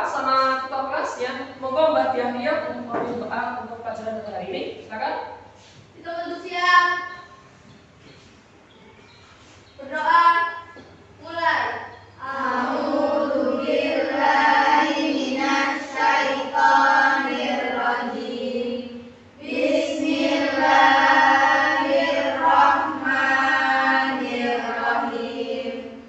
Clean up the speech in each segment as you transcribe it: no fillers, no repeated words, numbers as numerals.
sama ketua kelas ya. Monggo Mbak Diahlia untuk memimpin doa untuk pelajaran pada hari ini. Silakan. Kita untuk siap. Berdoa. Mulai. A'udzubillahi minasyaitonirrajim. Bismillahirrahmanirrahim.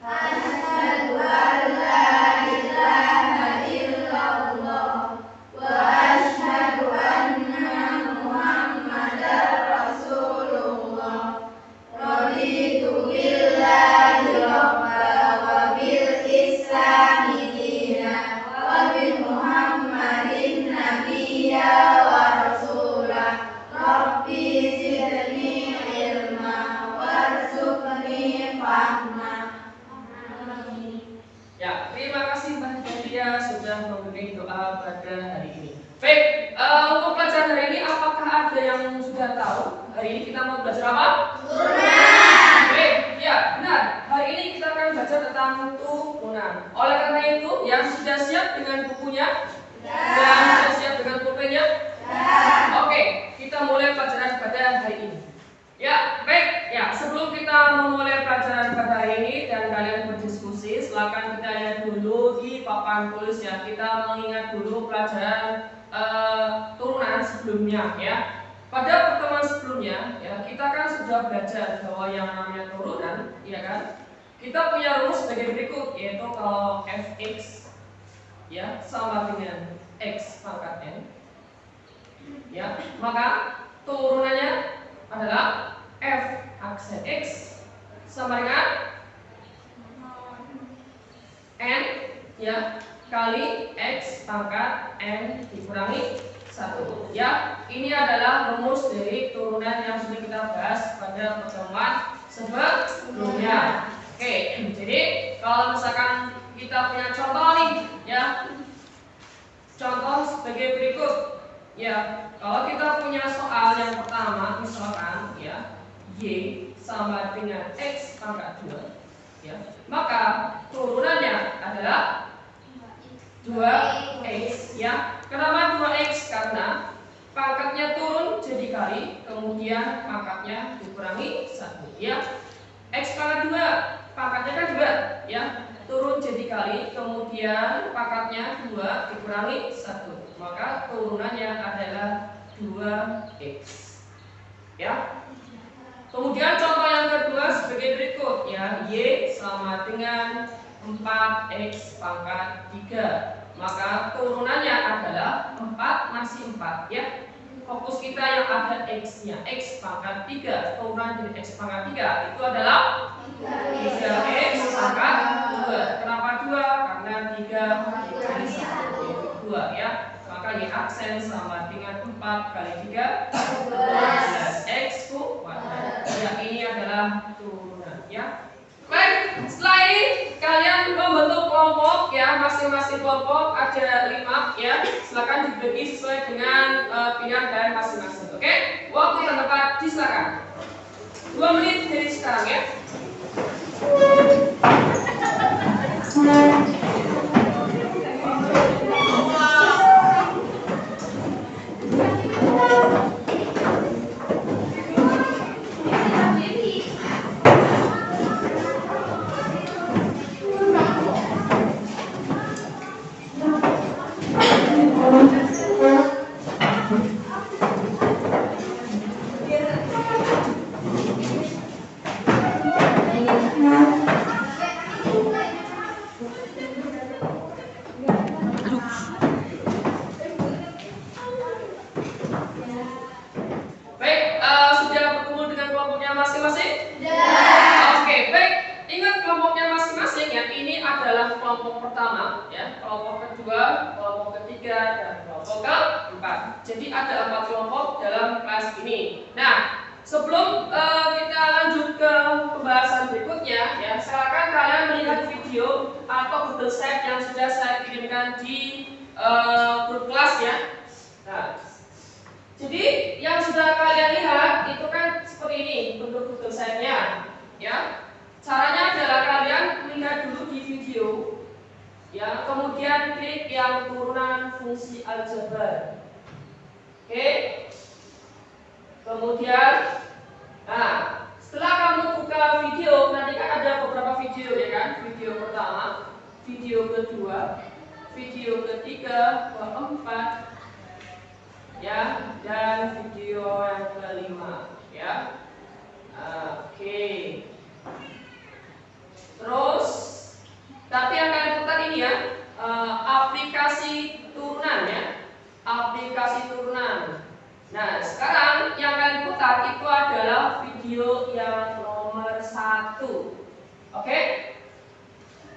Asyhadu an la ilaha illallah wa asyhadu anna Muhammadar Rasulullah. Raditu billahi rabba wa bil islami dina wa bi Muhammadin nabiyya wa rasula. Rabbi zidni ilma warzuqni fahma. Ya, terima kasih Mbak Diahlia sudah memberi doa pada hari ini. Baik, untuk pelajaran hari ini apakah ada yang sudah tahu? Hari ini kita mau belajar apa? Turunan. Baik, ya benar. Hari ini kita akan belajar tentang turunan. Oleh karena itu, yang sudah siap dengan bukunya dan sudah siap dengan pulpennya? Oke, kita mulai pelajaran pada hari ini. Ya, baik. Ya, sebelum kita memulai pelajaran pada hari ini dan kalian berdiskusi, silakan kita lihat dulu di papan tulis ya. Kita mengingat dulu pelajaran turunan sebelumnya ya. Pada pertemuan sebelumnya ya, kita kan sudah belajar bahwa yang namanya turunan, ya kan? Kita punya rumus sebagai berikut, yaitu kalau fx ya sama dengan x pangkat n, ya, maka turunannya adalah f aksen x sama dengan n ya kali x pangkat n dikurangi 1 ya. Ini adalah rumus dari turunan yang sudah kita bahas pada pertemuan sebelumnya. Oke, jadi kalau misalkan kita punya contoh nih ya, contoh sebagai berikut ya. Kalau kita punya soal yang pertama misalkan ya, y sama dengan x pangkat 2 ya, maka turunannya adalah 2x ya. Kenapa 2x? Karena pangkatnya turun jadi kali, kemudian pangkatnya dikurangi 1 ya. X pangkat 2, pangkatnya kan 2 ya, turun jadi kali, kemudian pangkatnya 2 dikurangi 1, maka turunannya adalah 2x ya. Kemudian contoh yang kedua sebagai berikut ya, y sama dengan 4x pangkat 3, maka turunannya adalah 4 masih 4 ya. Fokus kita yang ada x-nya, x pangkat 3, turunan dari x pangkat 3 itu adalah 3x pangkat 2. Kenapa 2? Karena 3 dikali 1 2 ya. Maka y aksen sama dengan 4 kali 3 12x kuadrat. Ya, ini adalah turunan ya. Baik, setelah ini kalian membentuk kelompok ya, masing-masing kelompok ada 5 ya. Silakan dibagi sesuai dengan pilihan kalian masing-masing. Oke? Waktu yang tepat disilakan. 2 menit dari sekarang ya. Jadi ada 4 kelompok dalam kelas ini. Nah, sebelum kita lanjut ke pembahasan berikutnya, ya, silakan kalian melihat video atau Google Sheet yang sudah saya kirimkan di grup kelas ya. Nah, jadi yang sudah kalian lihat itu kan seperti ini bentuk Google Sheet-nya, ya. Caranya adalah kalian lihat dulu di video. Ya, kemudian klik yang turunan fungsi aljabar. Oke. Kemudian, nah, setelah kamu buka video, nanti kan ada beberapa video ya kan? Video pertama, video kedua, video ketiga, keempat, ya, dan video yang kelima, ya. Oke. Terus, tapi yang kalian putar ini ya, aplikasi turunan ya, aplikasi turunan. Nah, sekarang yang kalian putar itu adalah video yang nomor 1. Oke?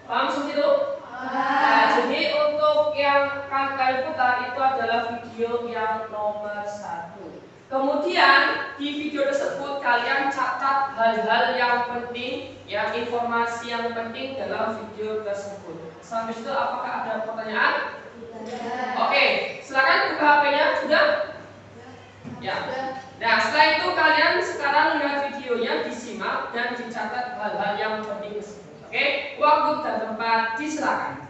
Paham seperti itu? Nah, jadi untuk yang kalian putar itu adalah video yang nomor 1. Kemudian di video tersebut kalian catat hal-hal yang penting, ya, informasi yang penting dalam video tersebut. Sampai situ apakah ada pertanyaan? Oke, silakan buka HP-nya. Sudah? Ya. Nah, setelah itu kalian sekarang lihat videonya, disimak dan dicatat hal-hal yang penting tersebut. Oke, waktu dan tempat disilakan.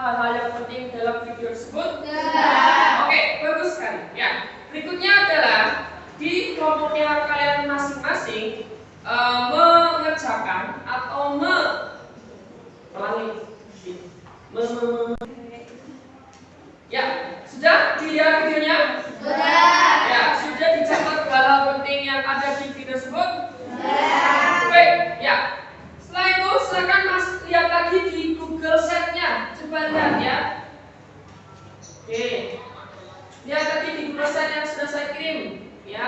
hal-hal yang penting dalam video tersebut? Tidak. Oke, bagus sekali. Ya, berikutnya adalah di kelompoknya kalian masing-masing mengerjakan atau ya, sudah dilihat videonya? Sudah. Ya, sudah dicatat hal-hal penting yang ada di video tersebut? Sudah. Baik, ya. Setelah itu silakan Mas lihat lagi di Google Sheet-nya. Coba lihat ya. Oke. Lihat tadi di Google Sheet yang sudah saya kirim, ya.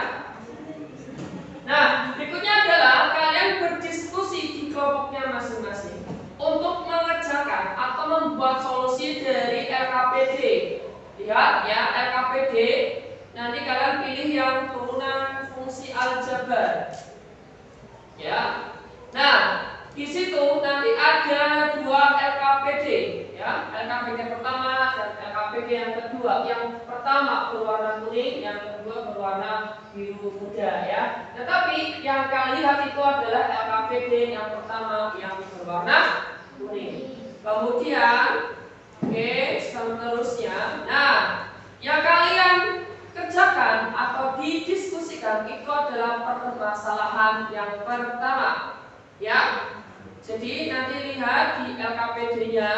Nah, berikutnya adalah kalian berdiskusi di kelompoknya masing-masing untuk mengerjakan atau membuat solusi dari LKPD. Lihat ya, LKPD. Nanti kalian pilih yang turunan fungsi aljabar. Ya. Nah, di situ nanti ada dua LKPD, ya. LKPD pertama dan LKPD yang kedua. Yang pertama berwarna kuning, yang kedua berwarna biru muda, ya. Tetapi yang kalian lihat itu adalah LKPD yang pertama yang berwarna kuning. Kemudian, oke, seterusnya. Nah, yang kalian kerjakan atau didiskusikan itu adalah permasalahan yang pertama, ya. Jadi nanti lihat di LKPD-nya,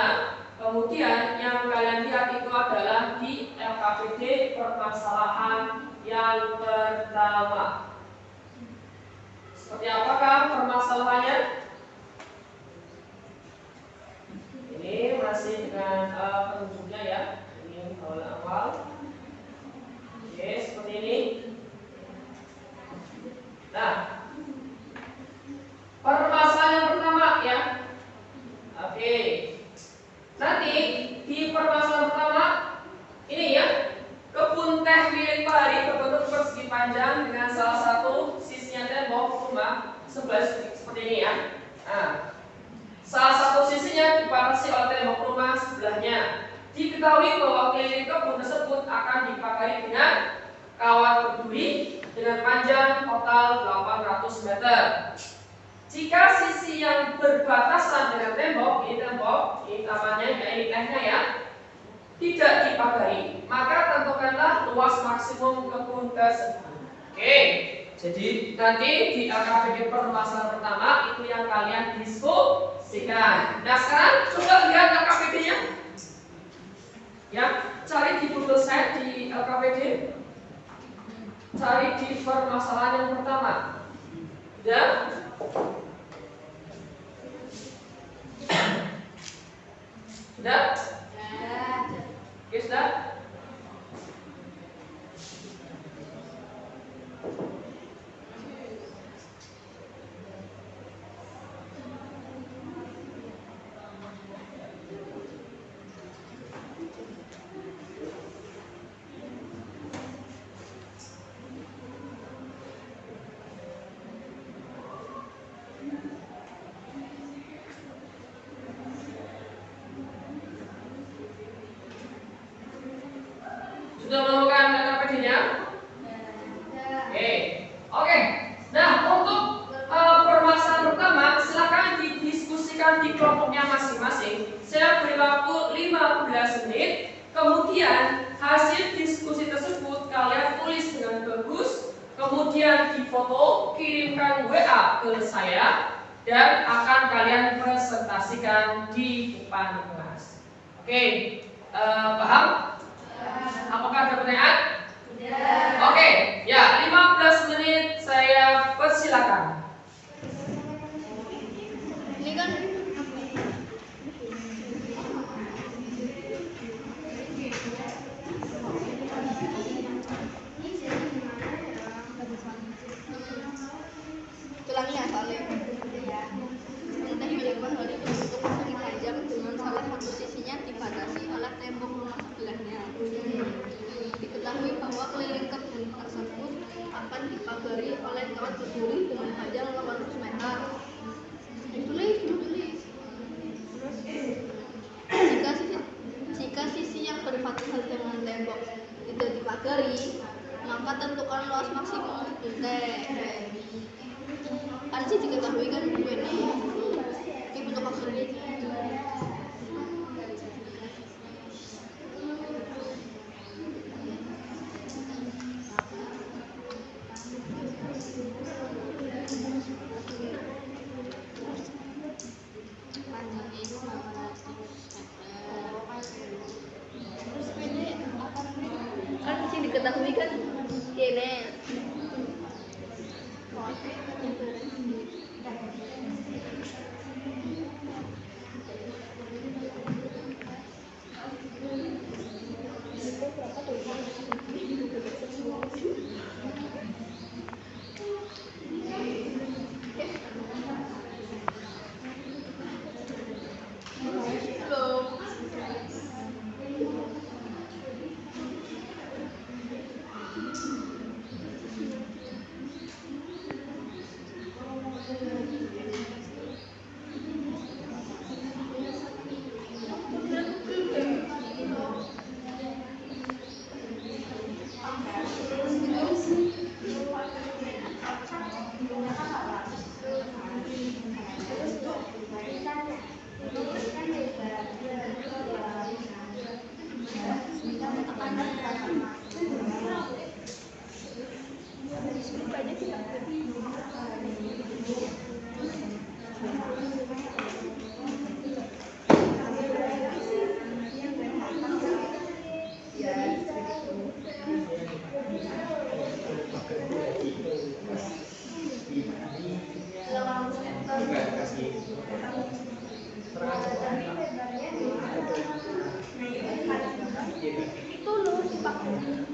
kemudian yang kalian lihat itu adalah di LKPD permasalahan yang pertama. Seperti apakah permasalahannya? Ini masih dengan penunjuknya ya. Ini awal-awal. Oke, seperti ini. Nah, permasalahan yang pertama ya. Oke. Nanti di permasalahan pertama ini ya, kebun teh milik Pak Hari berbentuk persegi panjang dengan salah satu sisinya tembok rumah sebelah seperti ini ya. Nah, salah satu sisinya dibatasi oleh tembok rumah sebelahnya. Diketahui bahwa keliling kebun tersebut akan dipagari dengan kawat berduri dengan panjang total 800 meter. Jika sisi yang berbatasan dengan tembok, ini tamannya, ini tehnya ya, tidak dipagari, maka tentukanlah luas maksimum kebun tersebut. Oke, jadi nanti di LKPD permasalahan pertama itu yang kalian diskusikan. Nah sekarang coba lihat LKPD-nya. Ya, cari di Google Sheet di LKPD, cari di permasalahan yang pertama. Sudah? Sudah? Oke, sudah? Sudah menemukan LKPD-nya? Oke. Nah, untuk permasalahan pertama silakan didiskusikan di kelompoknya masing-masing. Saya beri waktu 15 menit. Kemudian hasil diskusi tersebut kalian tulis dengan bagus, kemudian difoto, kirimkan WA ke saya dan akan kalian presentasikan di depan kelas. Oke, paham? Apakah ada pertanyaan? Tidak. Oke, ya 15 menit saya persilakan. Ini kan tulangnya soalnya. Teh milik Pak Hari berbentuk persegi panjang dengan salah satu sisinya dibatasi oleh tembok rumah sebelahnya. Diketahui bahwa keliling kebun tersebut akan dipagari oleh kawat berduri dengan panjang 800 meter. Ditulis. Jika sisi yang berbatasan dengan tembok tidak dipagari, maka tentukan luas maksimum teh. Kan sih diketahui kan ini bentuk maksudnya. diketahui kan kene itu loh dipakai.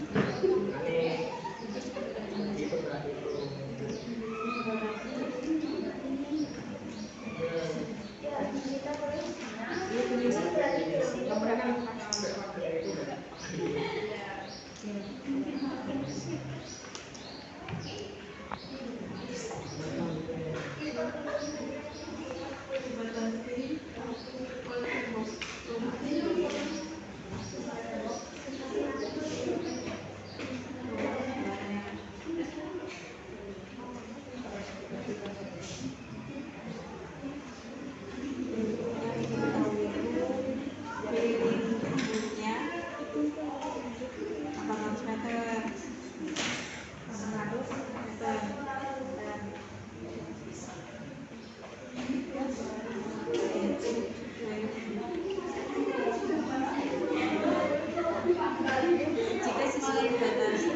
Jika sisi yang dibatasi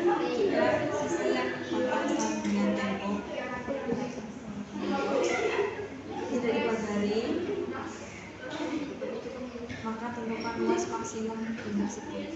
sisi yang kontrastan dengan tembok tidak dipagari, maka tentukan luas maksimum benar tersebut.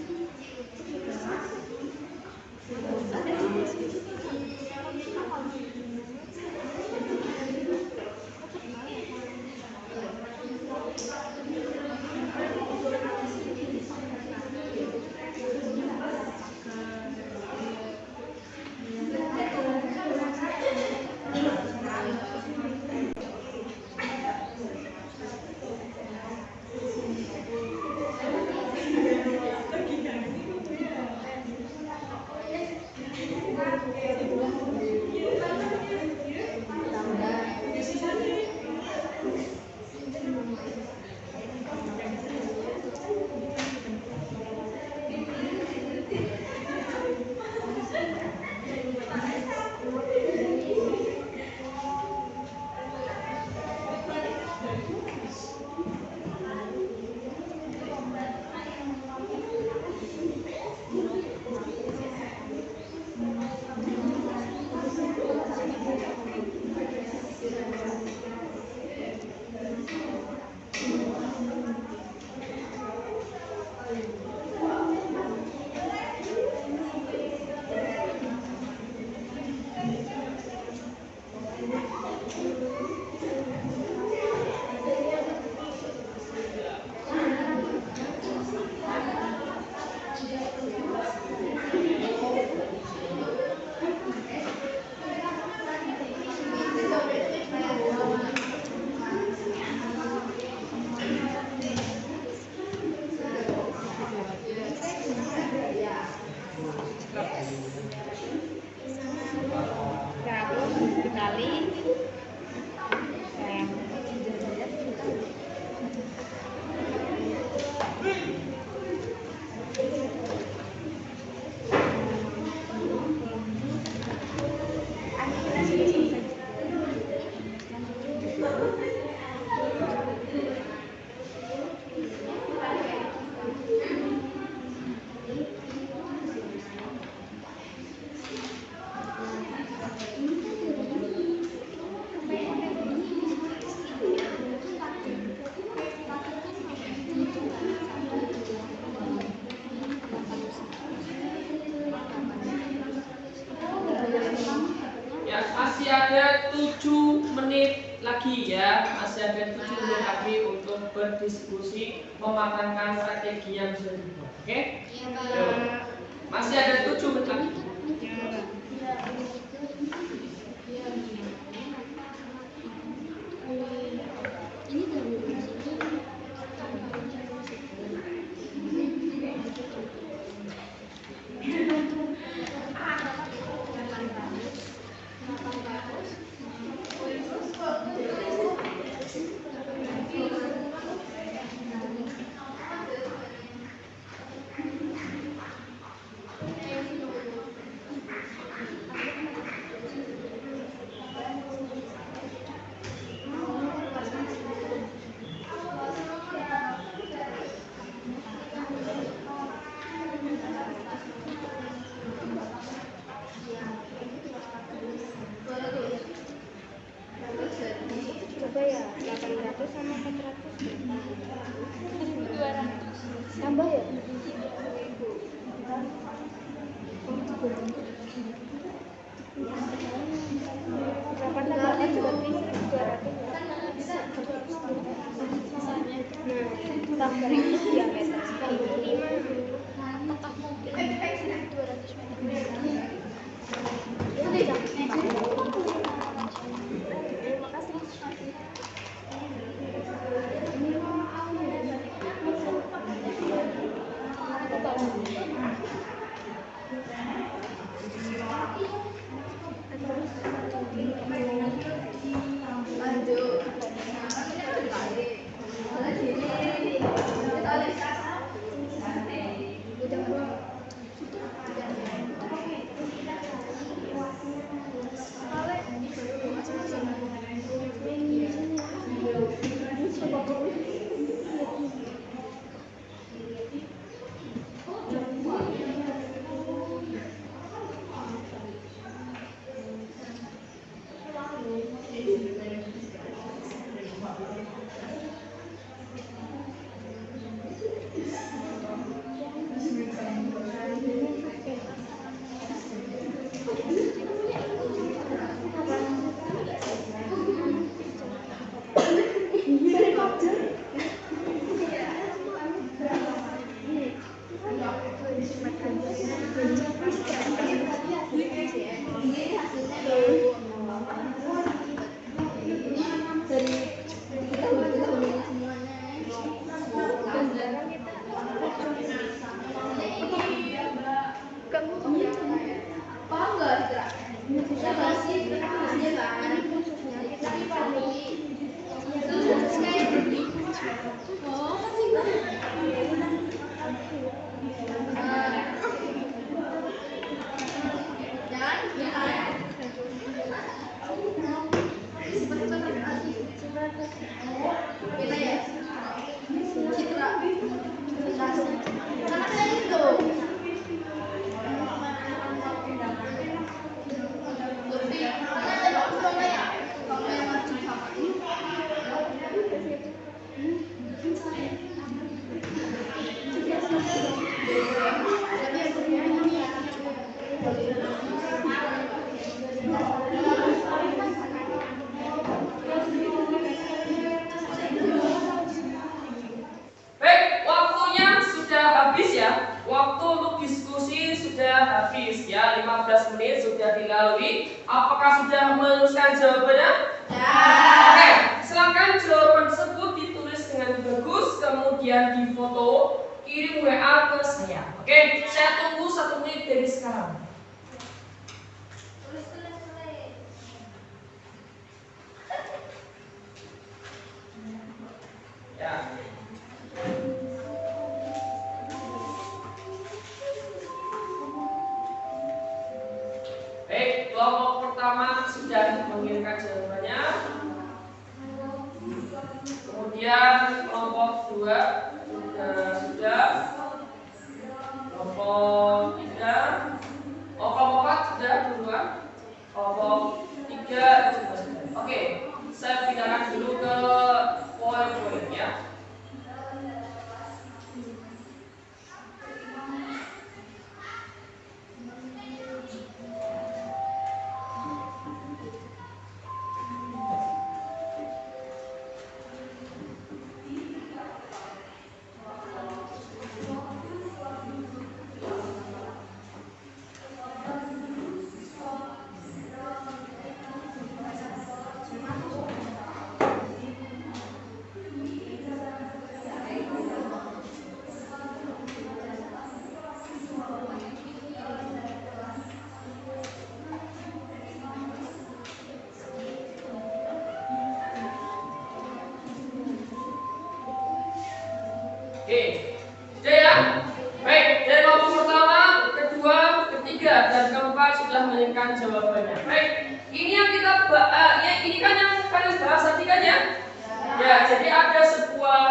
lagi ya, masih ada 7 menit lagi untuk berdiskusi mematangkan strategi yang sudah dibuat. Oke? Iya, Pak. Yuk. Masih ada 7 menit lagi. Ini dari sini. Coba ya, 800 sama 400 1.200 tambah ya? 8 juga 1.200 nah, tambah ini diameter 95 tetap mungkin 1.200 meter Baik, waktunya sudah habis ya. Waktu untuk diskusi sudah habis ya. 15 menit sudah dilalui. Apakah sudah menuliskan jawabannya? Ya. Oke, silakan jawaban tersebut ditulis dengan bagus, kemudian difoto, kirim WA ke saya. Oke, saya tunggu 1 menit dari sekarang. Ya. Baik, kelompok pertama sudah mengirimkan jawabannya. Kemudian kelompok 2 sudah. Kelompok 3. Kelompok 4 sudah duluan. Kelompok 3 juga sudah. Oke, saya pindahkan dulu ke poin-poin ya. Oke, sudah ya? Baik, dari kelompok pertama, kedua, ketiga, dan keempat sudah menyiapkan jawabannya. Baik, ini yang kita ini kan yang kalian bahas tadi kan ya? Ya, jadi ada sebuah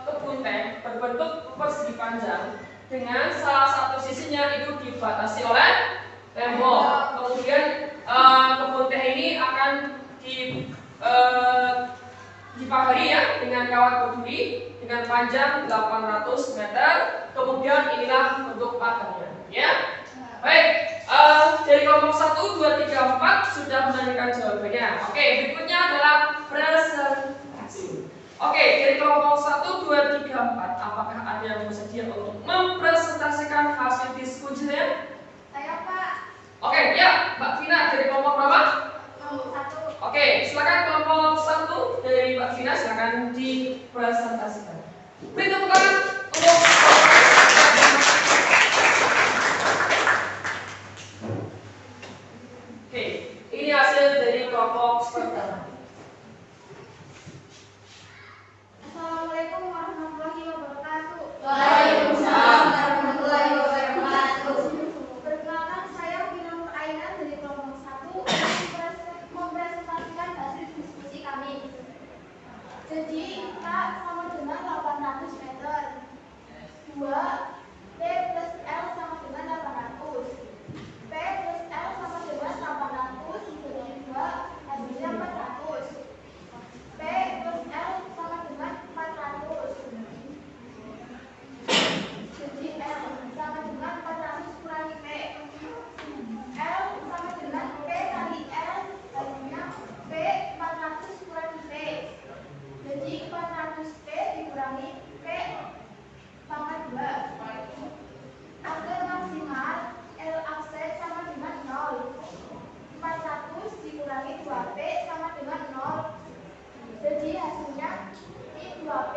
kebun teh berbentuk persegi panjang dengan salah satu sisinya itu dibatasi oleh tembok. Kemudian kebun teh ini akan dipagari ya dengan kawat berduri dengan panjang 800 meter. Kemudian inilah bentuk pagarnya, ya. Baik, dari kelompok 1, 2, 3, 4 sudah menanyakan jawabannya. Oke, berikutnya adalah presentasi. Oke, dari kelompok 1, 2, 3, 4 apakah ada yang bersedia untuk mempresentasikan hasil diskusinya? Saya Pak. Oke, ya, Mbak Vina dari kelompok berapa? Kelompok 1. Oke, silakan kelompok 1 dari Mbak Vina, silakan dipresentasikan. Beri tepuk tangan untuk Oke, ini hasil dari kelompok pertama. Assalamualaikum warahmatullahi wabarakatuh. Waalaikumsalam warahmatullahi wabarakatuh. Perkenalkan, saya Vina Nuraina dari kelompok 1 mempresentasikan hasil diskusi kami. Jadi kita sama dengan 800 meter. 2 P plus L sama dengan 800. P plus L sama dengan 800 bagi 2 hasilnya 400. P plus L sama dengan 400. Jadi L sama dengan 400 kurangi P. L sama dengan P kali L, hasilnya P 400 kurangi P. Jadi 400 P dikurangi P pangkat 2. Akar maksimal L offset sama dengan 0. 400 dikurangi 2P sama dengan 0. Jadi hasilnya I 2P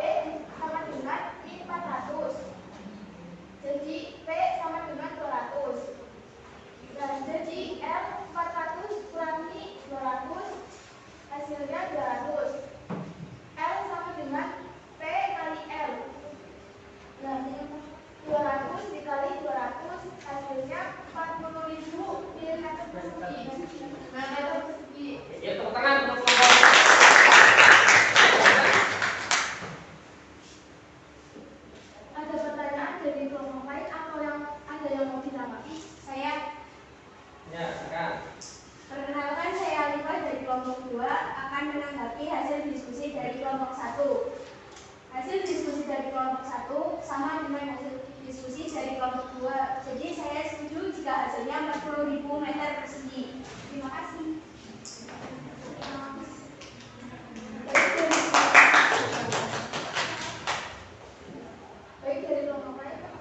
sama dengan I 400. Jadi P sama dengan 200. Nah, jadi L 400 kurangi 200 hasilnya 200. L sama dengan P kali L. Nah, 200 dikali 200 hasilnya 40.000 mm persegi. Meter persegi. Ya, tepuk tangan untuk kelompok. Ada pertanyaan dari kelompok lain atau yang ada yang mau ditanggapi? Saya. Ya, silakan. Perkenalkan, saya Alifah dari kelompok 2 akan menanggapi hasil diskusi dari kelompok 1. Hasil diskusi dari kelompok 1 sama dengan hasil diskusi dari kelompok 2. Jadi saya setuju jika hasilnya 40.000 meter persegi. Terima kasih. Baik, dari kelompok lain, Pak.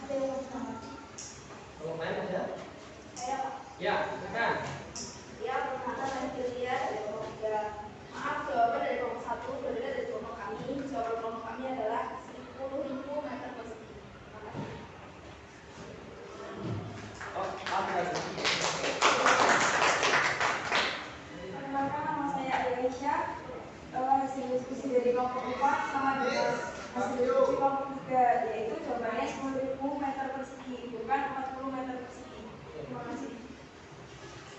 Ada yang mau ditanggapi? Kelompok lain ada? Saya, Pak. Ya, silakan. Ya, perkenalkan saya Julia dari kelompok 3. Maaf, jawaban dari kelompok 1 berbeda dari kelompok kami. Jawaban kelompok kami adalah 10.000 meter persegi. Terima kasih. Oh, ada. Perkenalkan, nama saya Aisyah. Hasil diskusi dari kelompok 4 sama dengan hasil diskusi kelompok 3, yaitu jawabannya 10.000 meter persegi, bukan 40 meter persegi. Terima kasih.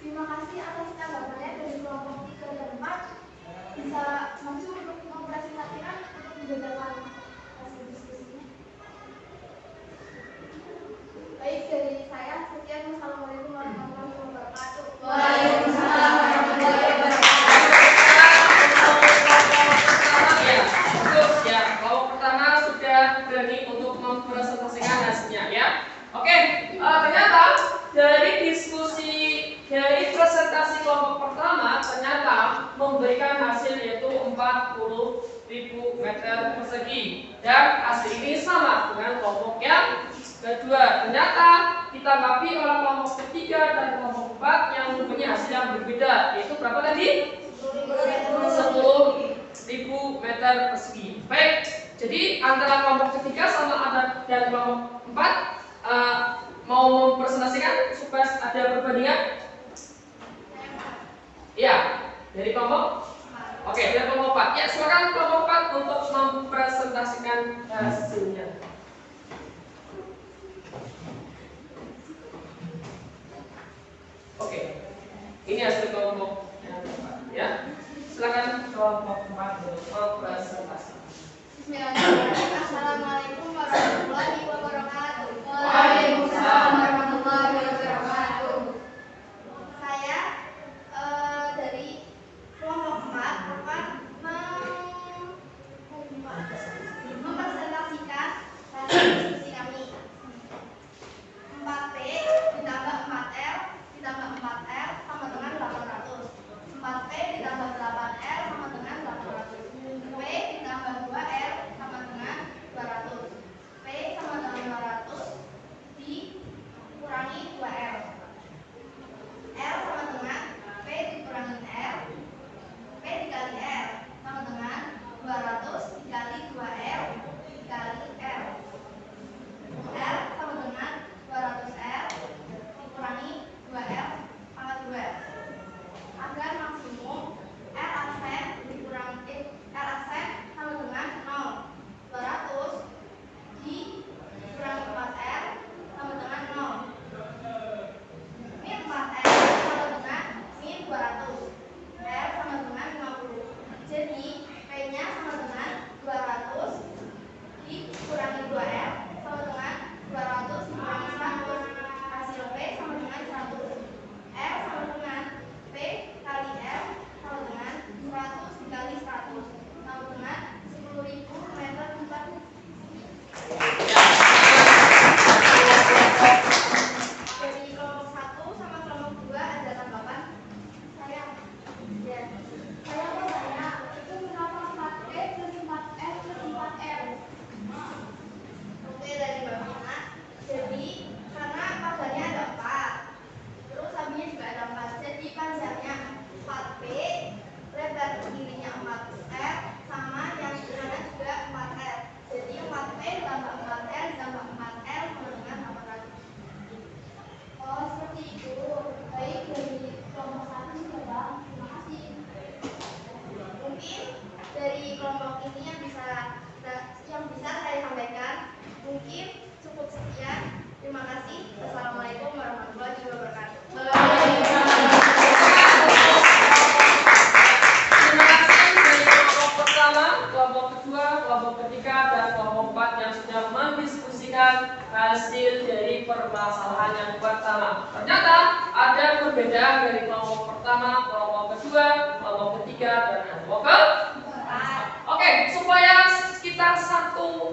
Terima kasih atas tanggapannya dari kelompok 3 dan 4. Bisa maju untuk mempresentasikan untuk membedakan hasil diskusinya. Baik, dari saya sekian. Wassalamualaikum warahmatullahi wabarakatuh. Waalaikumsalam warahmatullahi wabarakatuh. Ya, kelompok pertama sudah berani untuk mempresentasikan hasilnya ya. Oke, ternyata dari presentasi kelompok pertama ternyata memberikan hasil yaitu 40.000 meter persegi dan hasil ini sama dengan kelompok yang kedua. Ternyata ditanggapi oleh kelompok ketiga dan kelompok 4 yang mempunyai hasil yang berbeda, yaitu berapa tadi? 10.000 meter persegi. Baik, jadi antara kelompok ketiga sama dan kelompok 4 mau mempresentasikan supaya ada perbandingan? Ya, dari kelompok Oke, ada kelompok 4. Ya, silakan kelompok 4 untuk mempresentasikan hasilnya. Oke, ini hasil kelompok yang keempat, ya. Silakan kelompok 4 untuk mempresentasi. Bismillahirrahmanirrahim. Assalamualaikum warahmatullahi wabarakatuh. Waalaikumsalam warahmatullahi wabarakatuh. Saya dari kelompok 4 akan mempresentasikan hasil diskusi kami. 4P ditambah 4L ditambah 4L sama dengan 800. 4P ditambah 8L sama dengan 800. P ditambah 2L sama dengan 200. P sama dengan 200 dikurangi 2L. L sama dengan P dikurangi L. P dikali L sama dengan 200 dikali 2L dikali L. L sama dengan 200L dikurangi 2L pangkat 2. Agar maksimum L aksen dikurangi L aksen sama dengan 0. 200 dikurangi 4L sama dengan 0. Min 4L sama dengan min 200. L sama dengan 50. Jadi P-nya sama dengan 200 dikurangi 2L sama dengan 200 dikurangi 100. Hasil P sama dengan 100. L sama dengan P kali L sama dengan 100 dikali 100 sama dengan 10.000 meter kubik. Dari kelompok 1 sama kelompok 2 ada tanggapan? Saya mau tanya, itu kenapa 4P plus 4F plus 4L? Oke, dari Mbak Mina. Jadi karena pagarnya ada 4, terus sampingnya juga ada 4. Jadi panjangnya 4P, lebar kirinya 4F, sama yang kanan juga 4L. Jadi 4P tambah 4L tambah 4L sama dengan 800. Oh, seperti itu. Baik, dari kelompok 1 coba. Terima kasih. Mungkin dari kelompok ini yang bisa saya sampaikan. Mungkin cukup sekian. Terima kasih. Wassalamualaikum warahmatullahi wabarakatuh. Terima kasih dari kelompok pertama, kelompok kedua, kelompok ketiga, dan kelompok 4 yang sudah mendiskusikan hasil dari permasalahan yang pertama. Ternyata ada perbedaan dari kelompok pertama, kelompok kedua, kelompok ketiga, dan kelompok keempat. Oke, supaya kita satu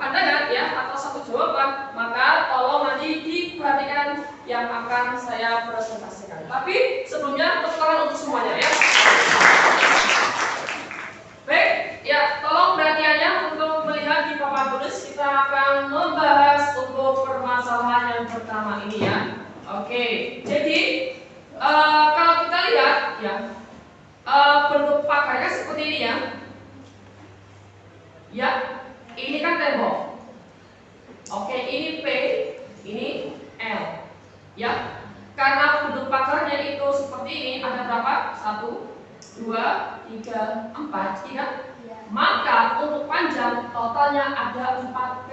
pandangan ya atau satu jawaban, maka tolong nanti diperhatikan yang akan saya presentasikan. Tapi sebelumnya tepuk tangan untuk semuanya ya. Baik, ya tolong perhatiannya untuk melihat di papan tulis. Kita akan membahas untuk permasalahan yang pertama ini ya. Oke, jadi kalau kita lihat ya bentuk pagarnya seperti ini ya. Ya, ini kan tembok. Oke, ini P, ini L. Ya, karena bentuk pagarnya itu seperti ini, ada berapa? 1, 2, 3, 4, iya? Maka untuk panjang totalnya ada 4P.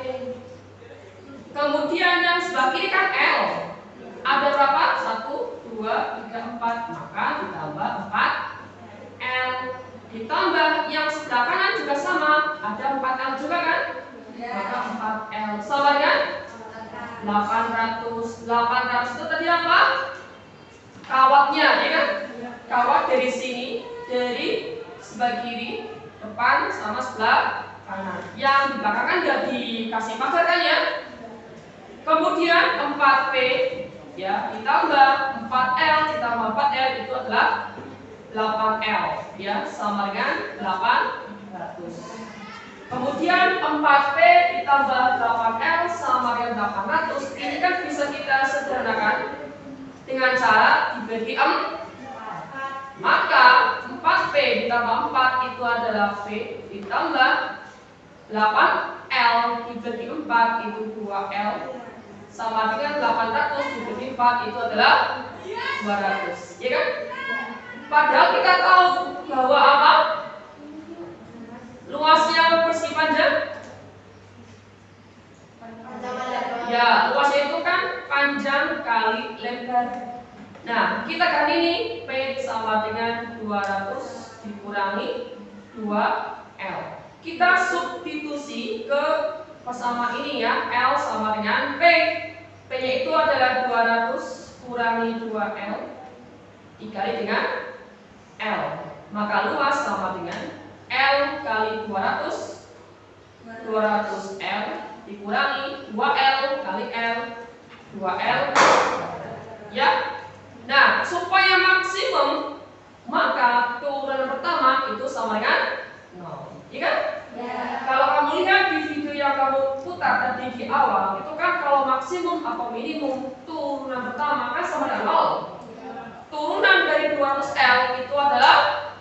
Kemudian yang sebelah kiri kan L. Ada berapa? 1, 2, 3, 4. Maka ditambah 4L. Ditambah yang sebelah kanan juga sama. Ada 4L juga kan? Maka 4L. Sama kan? 800. 800 itu tadi apa? Kawatnya, ya kan? Kawat dari sini, dari sebelah kiri, depan sama sebelah kanan. Yang di belakang kan nggak dikasih pagar kan ya? Kemudian 4P ya ditambah 4L ditambah 4L itu adalah 8L ya, sama dengan 800. Kemudian 4P ditambah 8L sama dengan 800. Ini kan bisa kita sederhanakan dengan cara dibagi 4. Maka 4P ditambah 4 itu adalah P ditambah 8L dibagi 4 itu 2L sama dengan 800 dibagi 4 itu adalah 200. Ya kan? Padahal kita tahu bahwa apa? Luasnya persegi panjang? Ya, luasnya itu kan panjang kali lebar. Nah, kita kan ini P sama dengan 200 dikurangi 2L. Kita substitusi ke persama ini ya, L sama dengan P. P-nya itu adalah 200 kurangi 2L dikali dengan L. Maka luas sama dengan L kali 200 200L dikurangi 2L kali L 2L ya. Nah, supaya maksimum maka turunan pertama itu sama dengan 0, iya kan? Ya. Kalau kamu lihat di video yang kamu putar tadi di awal, itu kan kalau maksimum atau minimum turunan pertama kan sama dengan 0. Turunan dari 200L itu adalah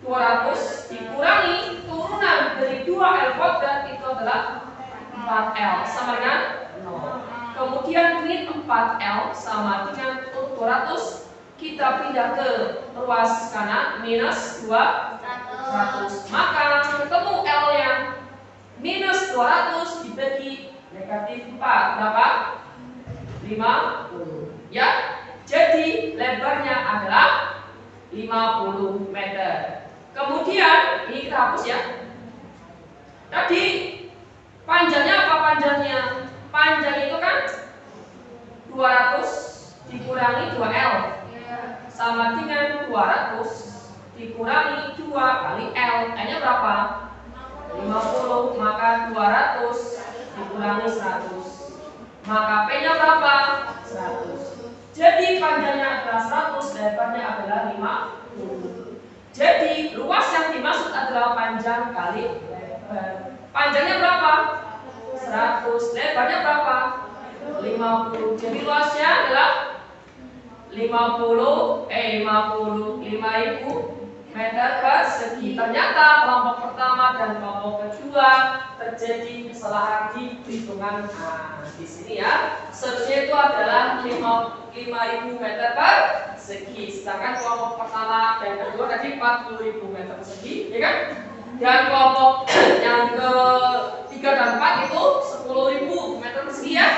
200 dikurangi turunan dari 2L kuadrat itu adalah 4L sama dengan 0. Kemudian ini 4L sama dengan 200 kita pindah ke ruas kanan minus 200. Maka ketemu L yang minus 200 dibagi negatif 4 berapa? 50 ya. Jadi lebarnya adalah 50 meter. Kemudian ini kita hapus ya. Tadi panjangnya apa panjangnya? Panjang itu kan 200 dikurangi 2L sama dengan 200 dikurangi 2 kali L. L-nya berapa? 50. Maka 200 dikurangi 100. Maka P-nya berapa? 100. Jadi panjangnya adalah 100, lebarnya adalah 50. Jadi luas yang dimaksud adalah panjang kali lebar. Panjangnya berapa? 100. Lebarnya berapa? 50. Jadi luasnya adalah 50.000 meter persegi. Ternyata kelompok pertama dan kelompok kedua terjadi kesalahan di perhitungan. Nah, di sini ya, seharusnya itu adalah 5.000 meter persegi. Sedangkan kelompok pertama dan kedua tadi 40.000 meter persegi, ya kan? Dan kelompok yang ke-3 dan 4 itu 10.000 meter persegi ya.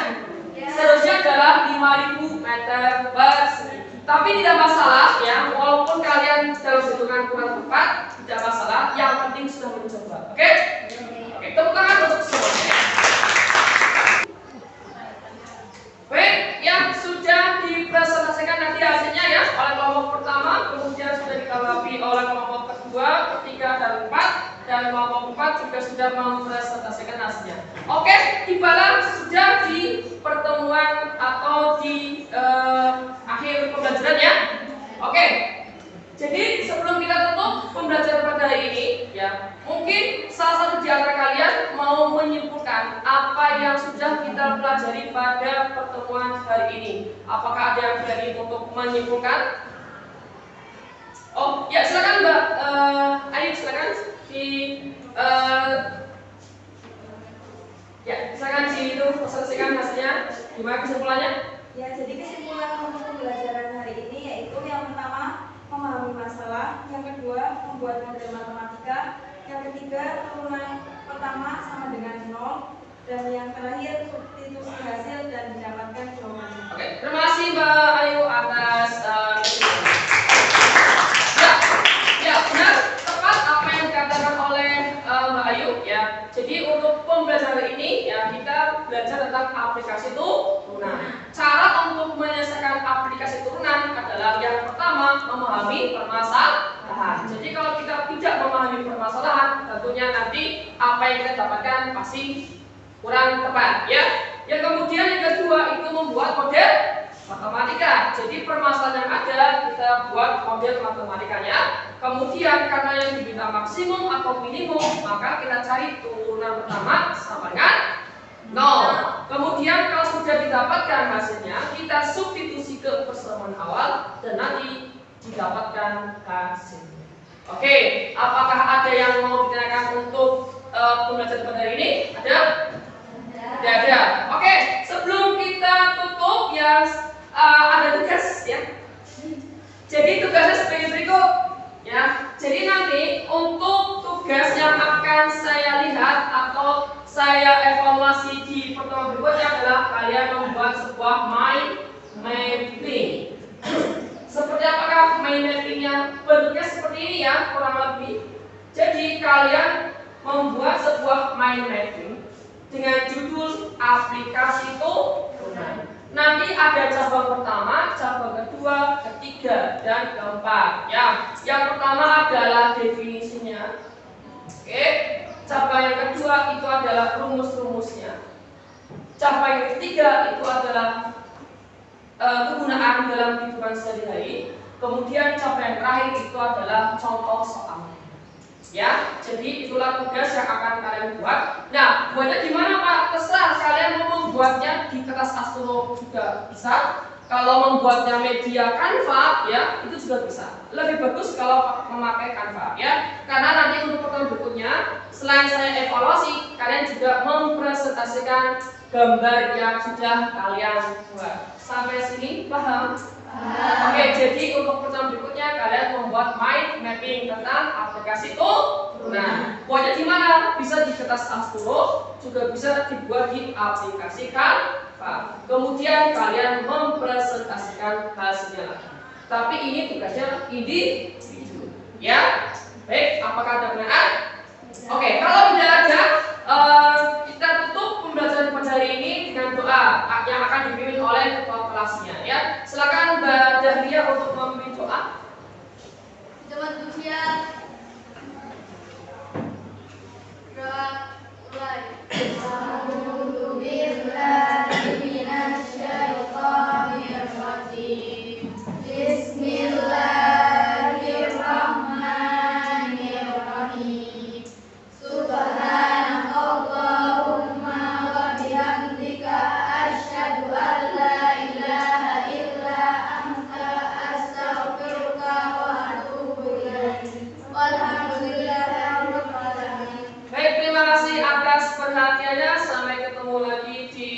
Seharusnya adalah 5.000 meter persegi. Tapi tidak masalah ya, walaupun kalian dalam hitungan kurang tepat, tidak masalah. Yang penting sudah mencoba. Oke? Oke, tepuk tangan untuk semuanya. Baik, yang sudah dipresentasikan nanti hasilnya ya oleh kelompok pertama, kemudian sudah ditanggapi oleh kelompok kedua, ketiga dan 4, dan kelompok 4 juga sudah mempresentasikan hasilnya. Oke, tibalah sudah di pertemuan atau di akhir pembelajaran ya. Oke. Jadi sebelum kita tutup pembelajaran pada hari ini ya, mungkin salah satu di antara kalian mau menyimpulkan apa yang sudah kita pelajari pada pertemuan hari ini. Apakah ada yang berani untuk menyimpulkan? Oh, ya silakan Mbak. Ayo silakan silakan itu selesaikan hasilnya. Gimana kesimpulannya? Ya, jadi kesimpulan untuk pembelajaran hari ini yaitu yang pertama memahami masalah, yang kedua membuat model matematika, yang ketiga turunan pertama sama dengan 0, dan yang terakhir substitusi hasil dan mendapatkan jawabannya. Oke, terima kasih Mbak Ayu atas ya benar tepat apa yang dikatakan oleh Mbak Ayu ya. Jadi untuk pembelajaran ini ya kita belajar tentang aplikasi turunan. Cara untuk menyelesaikan aplikasi turunan adalah yang pertama memahami permasalahan. Jadi kalau kita tidak memahami permasalahan, tentunya nanti apa yang kita dapatkan pasti kurang tepat ya. Yang kemudian yang kedua itu membuat model matematika. Jadi permasalahan yang ada kita buat model matematikanya. Kemudian karena yang diminta maksimum atau minimum, maka kita cari turunan pertama sama dengan 0. Kemudian kalau sudah didapatkan hasilnya, kita substitusi ke persamaan awal dan nanti didapatkan hasilnya. Oke, apakah ada yang mau ditanyakan untuk pembelajaran pada hari ini? Ada? Tidak ada. Oke, sebelum kita tutup ya ada tugas ya. Jadi tugasnya sebagai berikut ya. Jadi nanti untuk tugas yang akan saya lihat atau saya evaluasi di pertemuan berikutnya adalah kalian membuat sebuah mind mapping. Seperti apakah mind mappingnya? Bentuknya seperti ini ya, kurang lebih. Jadi kalian membuat sebuah mind mapping dengan judul aplikasi turunan. Nanti ada cabang pertama, cabang kedua, ketiga, dan keempat. Ya, yang pertama adalah definisinya. Oke, cabang yang kedua itu adalah rumus-rumusnya. Cabang yang ketiga itu adalah kegunaan dalam kehidupan sehari-hari. Kemudian cabang yang terakhir itu adalah contoh soal. Ya, jadi itulah tugas yang akan kalian buat. Nah, buatnya gimana Pak? Terserah kalian mau membuatnya di kertas A10 juga bisa. Kalau membuatnya media Canva, ya itu juga bisa. Lebih bagus kalau memakai Canva, ya. Karena nanti untuk pertemuan berikutnya, selain saya evaluasi, kalian juga mempresentasikan gambar yang sudah kalian buat. Sampai sini paham? Oke, jadi untuk pertemuan berikutnya kalian membuat mind mapping tentang aplikasi turunan. Buatnya di mana? Bisa di kertas A10, juga bisa dibuat di aplikasi Canva. Kemudian kalian mempresentasikan hasilnya lagi. Tapi ini tugasnya individu. Ya, baik. Apakah ada pertanyaan? Oke, kalau tidak ada, kita tutup pembelajaran pada hari ini dengan doa yang akan dipimpin oleh ketua kelasnya. Ya, silakan Mbak Dahlia untuk memimpin doa. Coba dunia. Doa mulai. A'udzu billahi minasyaitonir rajim. Bismillahirrahmanirrahim. Subhanakallahumma wa bihamdika asyhadu an la ilaha illa anta astaghfiruka wa atubu ilaik. Walhamdulillahirabbil alamin. Baik, terima kasih atas perhatiannya. Sampai ketemu lagi di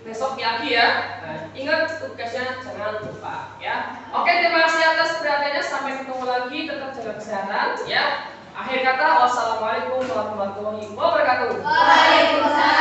besok pagi ya. Nah, ingat tugasnya jangan lupa ya. Oke, terima kasih atas perhatiannya. Sampai ketemu lagi. Tetap jaga kesehatan ya. Akhir kata, wassalamualaikum warahmatullahi wabarakatuh. Waalaikumsalam.